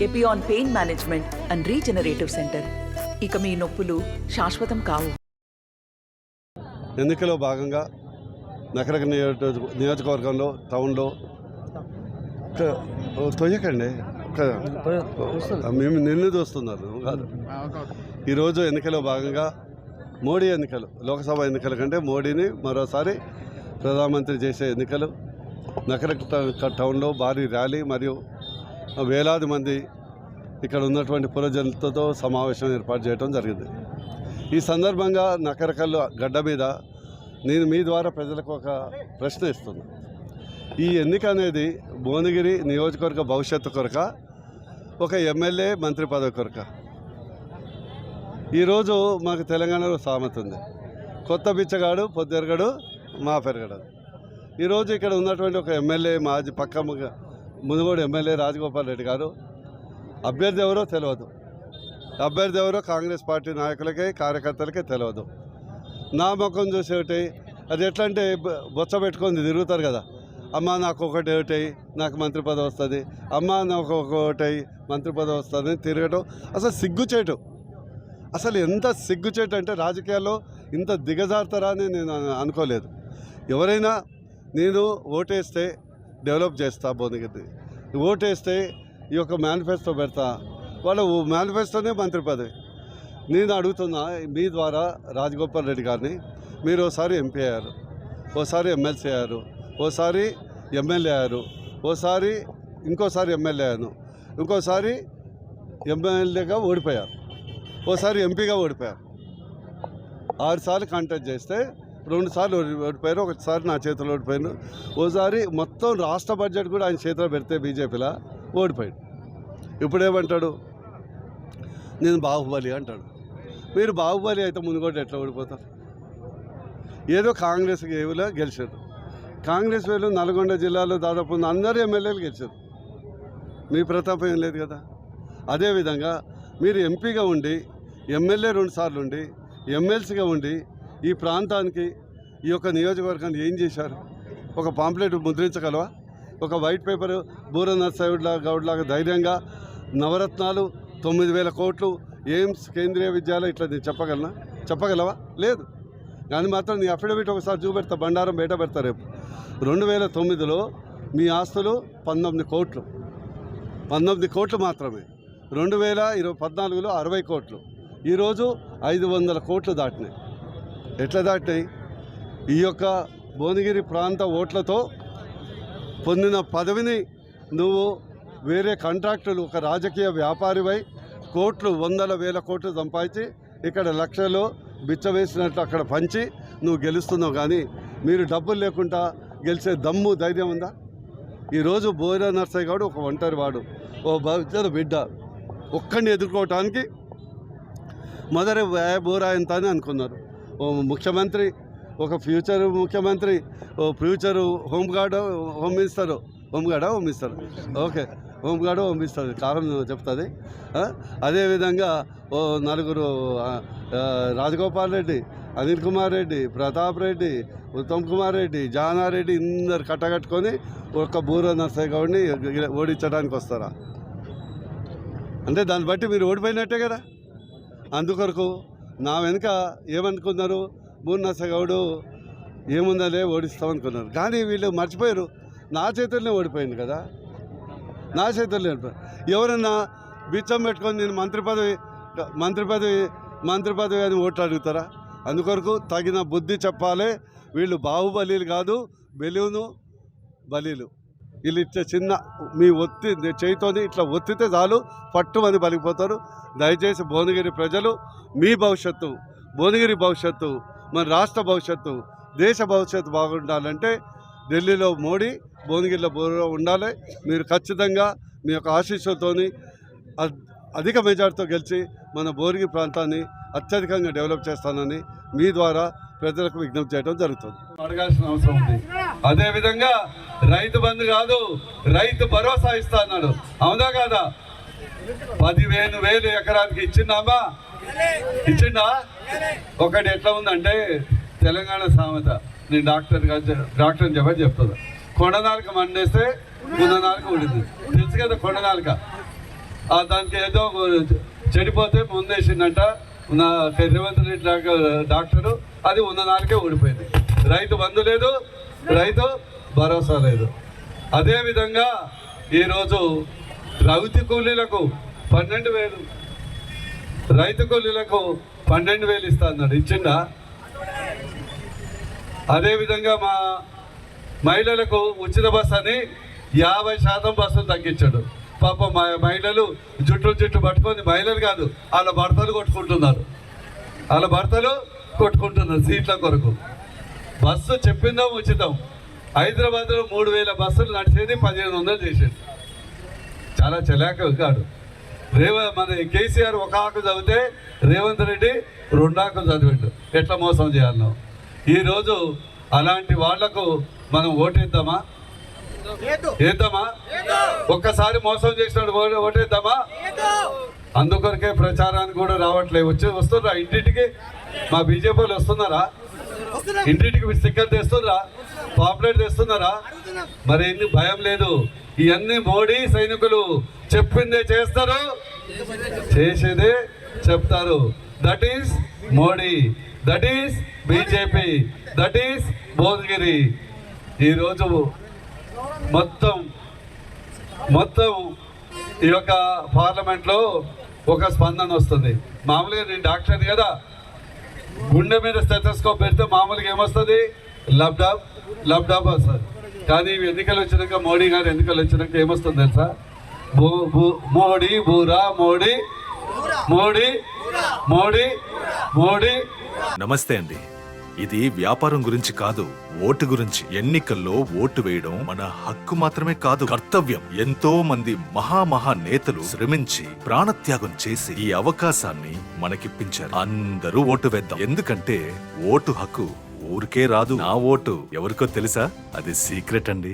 Epione pain management and regenerative centre. ఇక మీ నొప్పులు శాశ్వతం కావు. ఎన్నికలో భాగంగా నకరక నియోజకవర్గంలో టౌన్లో తొయ్యకండి మేము నిన్ను చూస్తున్నారు కాదు. ఈరోజు ఎన్నికలో భాగంగా మోడీ ఎన్నికలు, లోక్సభ ఎన్నికల కంటే మోడీని మరోసారి ప్రధానమంత్రి చేసే ఎన్నికలు. నకరక టౌన్లో భారీ ర్యాలీ మరియు వేలాది మంది ఇక్కడ ఉన్నటువంటి పురజనులతో సమావేశం ఏర్పాటు చేయడం జరిగింది. ఈ సందర్భంగా నకరకల్లు గడ్డ మీద నేను మీ ద్వారా ప్రజలకు ఒక ప్రశ్న ఇస్తున్నా. ఈ ఎన్నిక అనేది భువనగిరి నియోజకవర్గ భవిష్యత్తు కొరక, ఒక ఎమ్మెల్యే మంత్రి పదవి కొరక? ఈరోజు మాకు తెలంగాణలో సామెత ఉంది, కొత్త బిచ్చగాడు పొద్దెరగడు మా పెరగడు. ఈరోజు ఇక్కడ ఉన్నటువంటి ఒక ఎమ్మెల్యే, మాజీ పక్క మునుగోడు ఎమ్మెల్యే రాజగోపాల్ రెడ్డి గారు అభ్యర్థి ఎవరో తెలియదు. అభ్యర్థి ఎవరో కాంగ్రెస్ పార్టీ నాయకులకే కార్యకర్తలకే తెలియదు. నా ముఖం చూసేటి అది ఎట్లా అంటే బొచ్చ పెట్టుకొని తిరుగుతారు కదా, అమ్మ నాకు ఒకటి ఒకటి నాకు మంత్రి పదవి వస్తుంది, అమ్మ నాకు ఒకటి మంత్రి పదవి వస్తుంది అని తిరగటం అసలు సిగ్గుచేటు. అసలు ఎంత సిగ్గుచేటు అంటే రాజకీయాల్లో ఇంత దిగజారుతారా అని నేను అనుకోలేదు. ఎవరైనా నేను ఓటేస్తే డెవలప్ చేస్తా, భువనగిరి ఓటేస్తే ఈ యొక్క మేనిఫెస్టో పెడతా, వాళ్ళ మేనిఫెస్టోనే మంత్రి పదవి. నేను అడుగుతున్నా మీ ద్వారా రాజగోపాల్ రెడ్డి గారిని, మీరు ఓసారి ఎంపీ అయ్యారు, ఓసారి ఎమ్మెల్సీ అయ్యారు, ఓసారి ఎమ్మెల్యే అయ్యారు, ఓసారి ఇంకోసారి ఎమ్మెల్యే అయ్యాను, ఇంకోసారి ఎమ్మెల్యేగా ఓడిపోయారు, ఓసారి ఎంపీగా ఓడిపోయారు. 6 సార్లు కాంటాక్ట్ చేస్తే 2 సార్లు ఓడిపోయారు, ఒకసారి నా చేతిలో ఓడిపోయాను, ఓసారి మొత్తం రాష్ట్ర బడ్జెట్ కూడా ఆయన చేతిలో పెడితే బీజేపీలో ఓడిపోయాడు. ఇప్పుడేమంటాడు, నేను బాహుబలి అంటాడు. మీరు బాహుబలి అయితే మునుగోడు ఎట్లా ఓడిపోతారు? ఏదో కాంగ్రెస్ ఏవిలో గెలిచారు. కాంగ్రెస్ వేలు నల్గొండ జిల్లాలో దాదాపు అందరూ ఎమ్మెల్యేలు గెలిచారు. మీ ప్రతాపం ఏం లేదు కదా. అదేవిధంగా మీరు ఎంపీగా ఉండి, ఎమ్మెల్యే 2 సార్లు ఉండి, ఎమ్మెల్సీగా ఉండి ఈ ప్రాంతానికి, ఈ యొక్క నియోజకవర్గాన్ని ఏం చేశారు? ఒక పాంప్లెట్ ముద్రించగలవా? ఒక వైట్ పేపర్ బూర నర్సయ్య గౌడ్లాగా ధైర్యంగా నవరత్నాలు 9,000 కోట్లు ఎయిమ్స్ కేంద్రీయ విద్యాలయం ఇట్లా నేను చెప్పగలవా? లేదు. కానీ మాత్రం నీ అఫిడవిట్ ఒకసారి చూపెడతా, బండారం బయట పెడతా. రేపు 2009లో మీ ఆస్తులు 19 కోట్లు, 19 కోట్లు మాత్రమే. 2014లో 60 కోట్లు, ఈరోజు 500 కోట్లు దాటినాయి. ఎట్లా దాటినాయి? ఈ యొక్క భువనగిరి ప్రాంత ఓట్లతో పొందిన పదవిని నువ్వు వేరే కాంట్రాక్టులు, ఒక రాజకీయ వ్యాపారివై కోట్లు, 100,000 కోట్లు సంపాదించి ఇక్కడ లక్షలు బిచ్చవేసినట్లు అక్కడ పంచి నువ్వు గెలుస్తున్నావు. కానీ మీరు డబ్బులు లేకుండా గెలిచే దమ్ము ధైర్యం ఉందా? ఈరోజు బోరా నర్సయ్య గౌడ్ ఒక ఒంటరి వాడు, ఓ భవిష్యత్ బిడ్డ, ఒక్కడిని ఎదుర్కోవటానికి మొదటి బోరా ఎంత అని అనుకున్నారు. ఓ ముఖ్యమంత్రి, ఒక ఫ్యూచర్ ముఖ్యమంత్రి, ఓ future home guard, home minister, okay home guard, home minister కారణం చెప్తుంది. అదేవిధంగా ఓ 4 రాజగోపాల్ రెడ్డి, అనిల్ కుమార్ రెడ్డి, ప్రతాప్ రెడ్డి, ఉత్తమ్ కుమార్ రెడ్డి, జానారెడ్డి అందరు కట్టగట్టుకొని ఒక బూర నర్సయ్య గౌడ్ని ఓడించడానికి వస్తారా? అంటే దాన్ని బట్టి మీరు ఓడిపోయినట్టే కదా. అందుకొరకు నా వెనుక ఏమనుకున్నారు, బూర నర్సయ్య గౌడు ఏముందలే ఓడిస్తామనుకున్నారు. కానీ వీళ్ళు మర్చిపోయారు, నా చేతుల్లోనే ఓడిపోయింది కదా, నా చేతుల్లో ఓడిపోయారు. ఎవరన్నా బిచ్చం పెట్టుకొని నేను మంత్రి పదవి అని ఓట్లు అడుగుతారా? అందుకొరకు తగిన బుద్ధి చెప్పాలి. వీళ్ళు బాహుబలీలు కాదు, బెలూను బలీలు. వీళ్ళు ఇచ్చే చిన్న మీ చేయితోని ఇట్లా ఒత్తితే చాలు పట్టుమని పలికిపోతారు. దయచేసి భువనగిరి ప్రజలు, మీ భవిష్యత్తు, భువనగిరి భవిష్యత్తు, మన రాష్ట్ర భవిష్యత్తు, దేశ భవిష్యత్తు బాగుండాలంటే ఢిల్లీలో మోడీ, భువనగిరిలో బోరా ఉండాలి. మీరు ఖచ్చితంగా మీ యొక్క ఆశీస్సులతోని అధిక మెజార్టీతో గెలిచి మన భువనగిరి ప్రాంతాన్ని అత్యధికంగా డెవలప్ చేస్తానని మీ ద్వారా ప్రజలకు విజ్ఞప్తి చేయడం జరుగుతుంది. అడగాల్సిన అవసరం ఉంది. అదేవిధంగా రైతు బంధు కాదు, రైతు భరోసా ఇస్తా అన్నాడు, అవునా కాదా? 10,000 ఎకరానికి ఇచ్చిందా? ఒకటి ఎట్లా ఉందంటే తెలంగాణ సామెత, నేను డాక్టర్ చెప్పని చెప్తుంది, కొండనాలుక మండేస్తే గుణనాలుక ఉడిది. తెలుసు కదా కొండనాలుక. దానికి ఏదో చెడిపోతే ముందేసిందంట నా రేవంత్ రెడ్డి డాక్టరు, అది ఉన్న నాలుగే ఊడిపోయింది. రైతు బంధు లేదు, రైతు భరోసా లేదు. అదేవిధంగా ఈరోజు రైతు కూలీలకు 12,000, రైతు కూలీలకు 12,000 ఇస్తా అన్నాడు, ఇచ్చిండా? అదేవిధంగా మా మహిళలకు ఉచిత బస్సు అని 50% బస్సులు తగ్గించాడు. పాపం మా మహిళలు జుట్టు పట్టుకొని, మహిళలు కాదు వాళ్ళ భర్తలు కొట్టుకుంటున్నారు, సీట్ల కొరకు. బస్సు చెప్పిందో ఉచితం. హైదరాబాద్లో 3,000 బస్సులు నడిచేది 1,500 చేసేది. చాలా చలాక కాడు. మన కేసీఆర్ ఒక ఆకు చదివితే రేవంత్ రెడ్డి 2 ఆకులు చదివిండు. ఎట్లా మోసం చేయాలనో. ఈరోజు అలాంటి వాళ్లకు మనం ఓటేద్దామా? ఒక్కసారి మోసం చేసినాడు ఓటేద్దామా? అందుకొరకే ప్రచారానికి కూడా రావట్లేదు. వస్తున్నారా ఇంటింటికి? మా బీజేపీ వాళ్ళు వస్తున్నారా? ఇంటింటికి స్టిక్కర్ తెస్తున్నారా? పాంప్లెట్ తెస్తున్నారా? మరి ఎన్ని భయం లేదు. ఇవన్నీ మోడీ సైనికులు చెప్పిందే చేస్తారు, చేసేదే చెప్తారు. That is Modi, that is BJP, that is Bhuvanagiri. ఈరోజు మొత్తం ఈ యొక్క పార్లమెంట్లో ఒక స్పందన వస్తుంది. మామూలుగా నేను డాక్టర్ కదా, గుండె మీద స్టెథోస్కోప్ పెడితే మామూలుగా ఏమొస్తుంది? లబ్డాబ్ వస్తుంది. కానీ ఎన్నికలు వచ్చినాక, మోడీ గారు ఎన్నికలు వచ్చినాక ఏమొస్తుంది తెలుసా? మోడీ బూరా, మోడీ మోడీ మోడీ మోడీ. నమస్తే అండి. ఇది వ్యాపారం గురించి కాదు, ఓటు గురించి. ఎన్నికల్లో ఓటు వేయడం మన హక్కు మాత్రమే కాదు, కర్తవ్యం. ఎంతో మంది మహా నేతలు శ్రమించి ప్రాణత్యాగం చేసి ఈ అవకాశాన్ని మనకిప్పించారు. అందరూ ఓటు వేద్దాం. ఎందుకంటే ఓటు హక్కు ఊరికే రాదు. నా ఓటు ఎవరికో తెలుసా? అది సీక్రెట్ అండి.